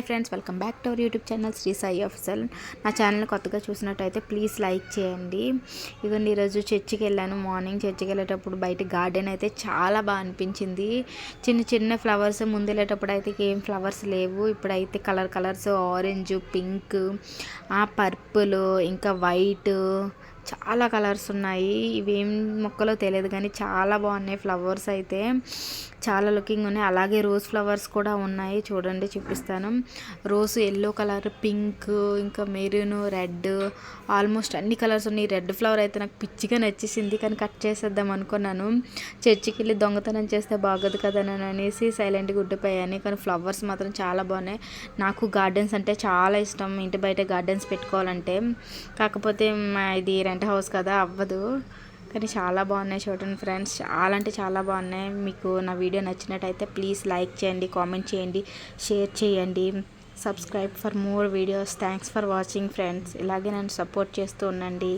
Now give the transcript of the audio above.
Friends, welcome back to our YouTube channel Shri Sai official. నా channel కొత్తగా చూసినట్టయితే ప్లీజ్ లైక్ చేయండి. ఇదిగోండి, ఈరోజు చర్చికి వెళ్ళాను. మార్నింగ్ చర్చికి వెళ్ళేటప్పుడు బయట గార్డెన్ అయితే చాలా బాగా అనిపించింది. చిన్న చిన్న ఫ్లవర్స్, ముందు వెళ్ళేటప్పుడు అయితే ఏం ఫ్లవర్స్ లేవు. ఇప్పుడైతే కలర్స్ ఆరెంజ్, పింక్, పర్పుల్, ఇంకా వైట్, చాలా కలర్స్ ఉన్నాయి. ఇవేం మొక్కలో తెలియదు కానీ చాలా బాగున్నాయి. ఫ్లవర్స్ అయితే చాలా లుకింగ్ ఉన్నాయి. అలాగే రోజ్ ఫ్లవర్స్ కూడా ఉన్నాయి. చూడండి, చూపిస్తాను. రోజ్ ఎల్లో కలర్, పింక్, ఇంకా మెరూన్, రెడ్, ఆల్మోస్ట్ అన్ని కలర్స్ ఉన్నాయి. రెడ్ ఫ్లవర్ అయితే నాకు పిచ్చిగా నచ్చేసింది, కానీ కట్ చేసేద్దాం అనుకున్నాను. చర్చికి వెళ్ళి దొంగతనం చేస్తే బాగోదు కదా అని అనేసి సైలెంట్గా ఉండిపోయాను. కానీ ఫ్లవర్స్ మాత్రం చాలా బాగున్నాయి. నాకు గార్డెన్స్ అంటే చాలా ఇష్టం, ఇంటి బయట గార్డెన్స్ పెట్టుకోవాలంటే. కాకపోతే ఇది రెంట్ హౌస్ కదా, అవ్వదు. కానీ చాలా బాగున్నాయి. చూడండి ఫ్రెండ్స్, చాలా అంటే చాలా బాగున్నాయి. మీకు నా వీడియో నచ్చినట్టయితే ప్లీజ్ లైక్ చేయండి, కామెంట్ చేయండి, షేర్ చేయండి, subscribe for more videos. Thanks for watching friends. ఇలాగే నన్ను సపోర్ట్ చేస్తూ ఉండండి.